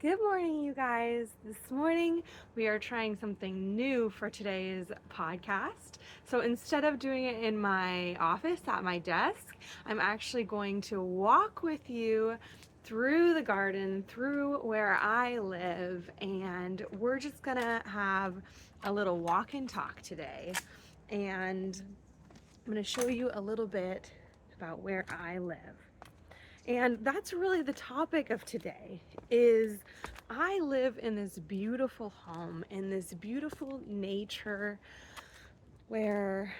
Good morning, you guys. This morning we are trying something new for today's podcast. So instead of doing it in my office at my desk, I'm actually going to walk with you through the garden, through where I live, and we're just gonna have a little walk and talk today. And I'm gonna show you a little bit about where I live. And that's really the topic of today is I live in this beautiful home in this beautiful nature where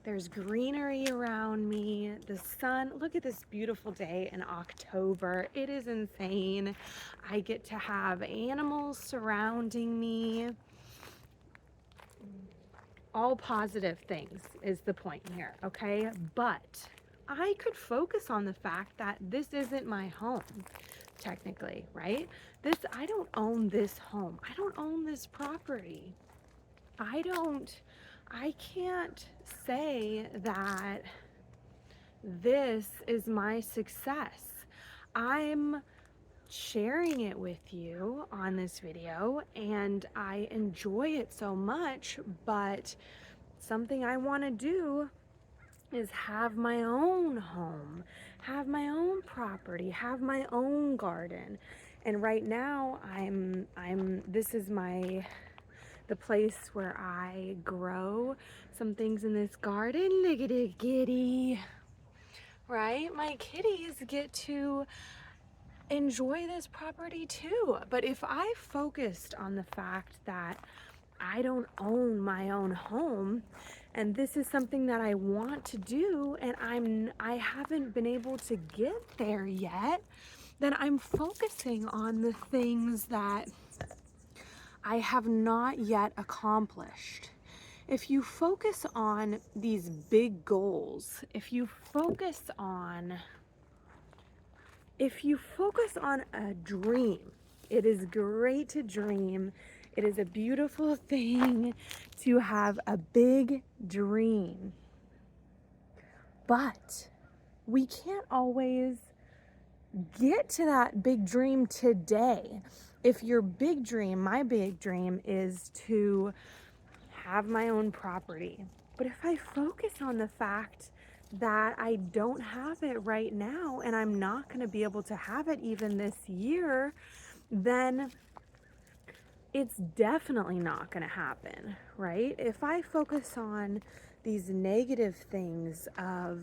there's greenery around me. The sun, look at this beautiful day in October. It is insane. I get to have animals surrounding me. All positive things is the point here, okay? But I could focus on the fact that this isn't my home, technically, right? I don't own this home. I don't own this property. I can't say that this is my success. I'm sharing it with you on this video and I enjoy it so much, but something I want to do is have my own home, have my own property, have my own garden. And right now this is the place where I grow some things in this garden. Look at it, kitty. Right? My kitties get to enjoy this property too. But if I focused on the fact that I don't own my own home and this is something that I want to do and I haven't been able to get there yet, then I'm focusing on the things that I have not yet accomplished. If you focus on these big goals, if you focus on a dream, it is great to dream. It is a beautiful thing to have a big dream. But we can't always get to that big dream today. If your big dream, my big dream is to have my own property. But if I focus on the fact that I don't have it right now and I'm not going to be able to have it even this year, then it's definitely not going to happen, right? If I focus on these negative things of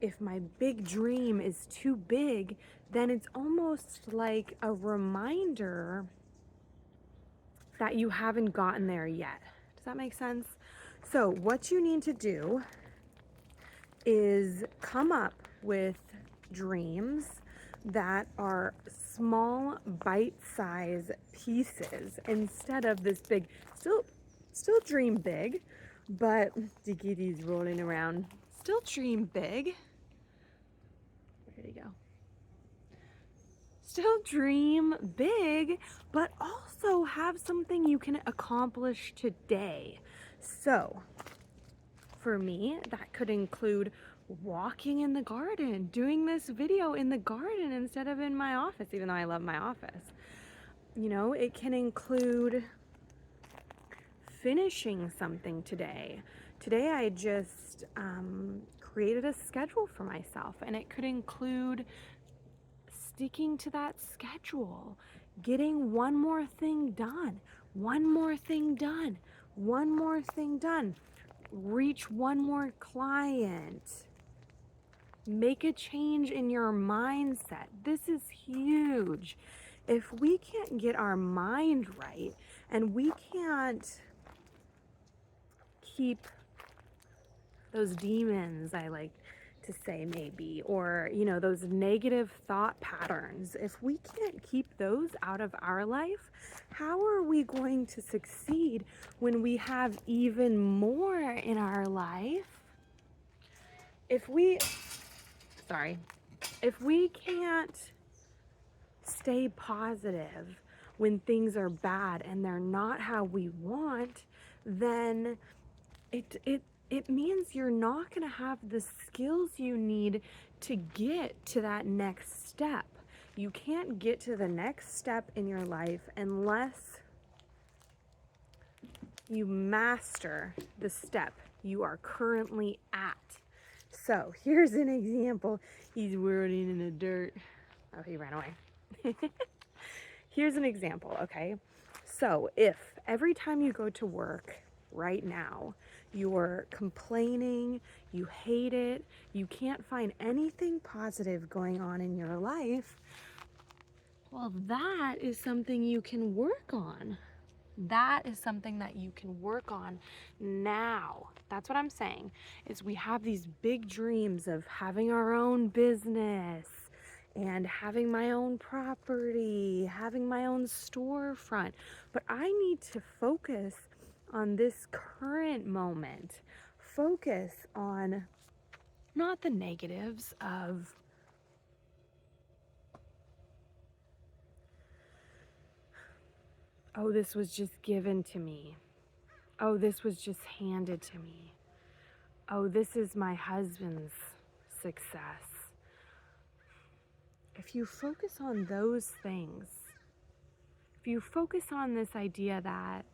if my big dream is too big, then it's almost like a reminder that you haven't gotten there yet. Does that make sense? So what you need to do is come up with dreams that are small bite-sized pieces instead of this big. Still dream big, but Digitti's rolling around. Still dream big. Where did he go? Still dream big, but also have something you can accomplish today. So for me, that could include walking in the garden, doing this video in the garden instead of in my office, even though I love my office. You know, it can include finishing something today. Today I just created a schedule for myself, and it could include sticking to that schedule, getting one more thing done, one more thing done, one more thing done, reach one more client, make a change in your mindset. This is huge. If we can't get our mind right and we can't keep those demons, I like to say maybe, or those negative thought patterns, if we can't keep those out of our life, how are we going to succeed when we have even more in our life? If we can't stay positive when things are bad and they're not how we want, then it means you're not going to have the skills you need to get to that next step. You can't get to the next step in your life unless you master the step you are currently at. So here's an example. He's whirling in the dirt. Oh, he ran away. Here's an example, okay? So if every time you go to work right now, you're complaining, you hate it, you can't find anything positive going on in your life, well, that is something you can work on. That is something that you can work on now. That's what I'm saying, is we have these big dreams of having our own business and having my own property, having my own storefront. But I need to focus on this current moment. Focus on not the negatives of, oh, this was just given to me. Oh, this was just handed to me. Oh, this is my husband's success. If you focus on those things, if you focus on this idea that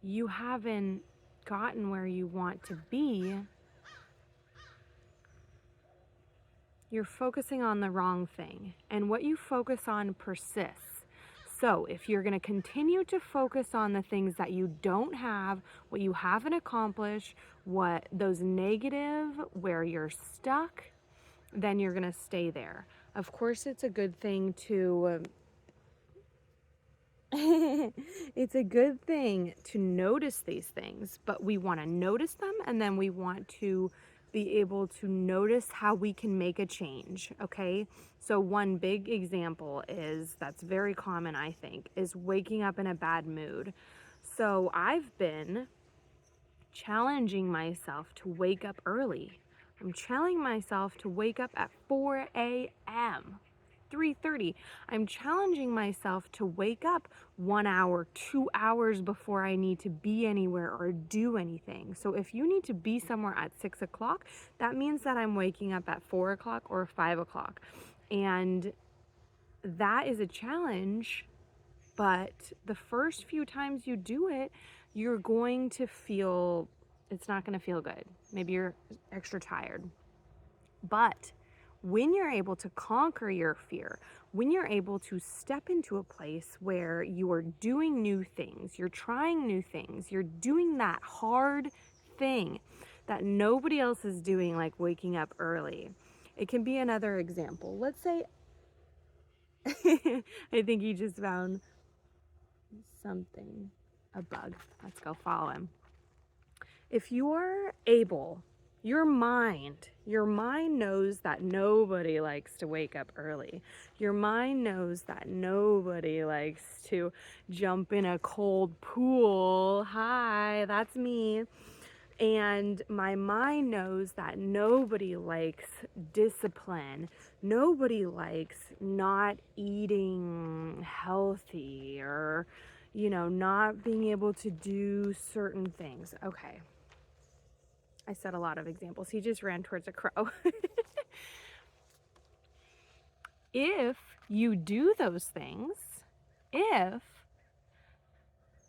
you haven't gotten where you want to be, you're focusing on the wrong thing. And what you focus on persists. So if you're going to continue to focus on the things that you don't have, what you haven't accomplished, what those negative, where you're stuck, then you're going to stay there. Of course, it's a good thing to it's a good thing to notice these things, but we want to notice them, and then we want to be able to notice how we can make a change, okay? So one big example is, that's very common, I think, is waking up in a bad mood. So I've been challenging myself to wake up early. I'm challenging myself to wake up at 4 a.m. 3:30. I'm challenging myself to wake up 1 hour, 2 hours before I need to be anywhere or do anything. So if you need to be somewhere at 6 o'clock, that means that I'm waking up at 4 o'clock or 5 o'clock. And that is a challenge, but the first few times you do it, you're going to feel, it's not going to feel good. Maybe you're extra tired. But when you're able to conquer your fear, when you're able to step into a place where you are doing new things, you're trying new things, you're doing that hard thing that nobody else is doing, like waking up early. It can be another example. Let's say, I think he just found something, a bug. Let's go follow him. If you're able, your mind knows that nobody likes to wake up early. Your mind knows that nobody likes to jump in a cold pool. Hi, that's me. And my mind knows that nobody likes discipline. Nobody likes not eating healthy or, not being able to do certain things. Okay. I said a lot of examples. He just ran towards a crow. If you do those things,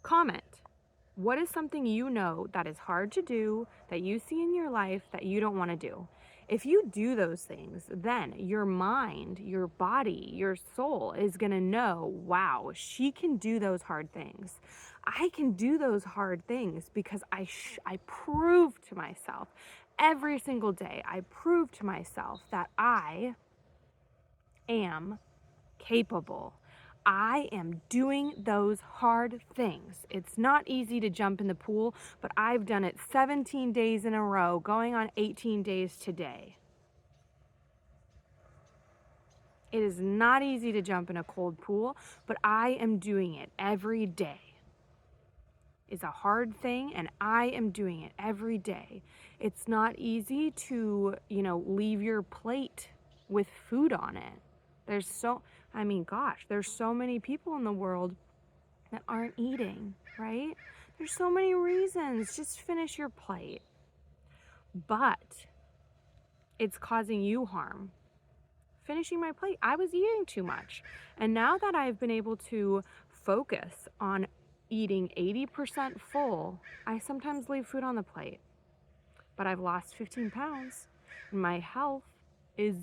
comment. What is something you know that is hard to do, that you see in your life that you don't want to do? If you do those things, then your mind, your body, your soul is going to know, wow, she can do those hard things. I can do those hard things because I prove to myself every single day, I prove to myself that I am capable. I am doing those hard things. It's not easy to jump in the pool, but I've done it 17 days in a row, going on 18 days today. It is not easy to jump in a cold pool, but I am doing it every day. It's a hard thing, and I am doing it every day. It's not easy to, leave your plate with food on it. There's so many people in the world that aren't eating, right? There's so many reasons. Just finish your plate. but it's causing you harm. Finishing my plate, I was eating too much. And now that I've been able to focus on eating 80% full, I sometimes leave food on the plate. But I've lost 15 pounds. And my health is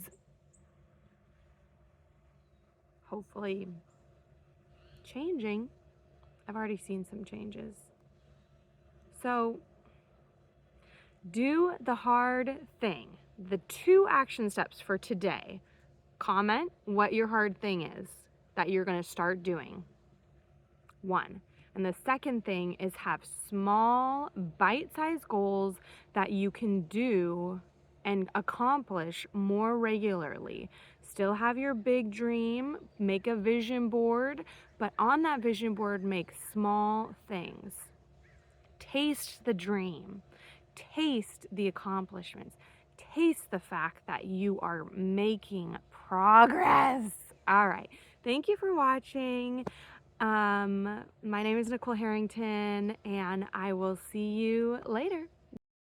hopefully changing. I've already seen some changes. So do the hard thing. The 2 action steps for today. Comment what your hard thing is that you're going to start doing. 1. And the second thing is have small, bite-sized goals that you can do and accomplish more regularly. Still have your big dream, make a vision board, but on that vision board, make small things. Taste the dream, taste the accomplishments, taste the fact that you are making progress. All right, thank you for watching. My name is Nicole Harrington, and I will see you later.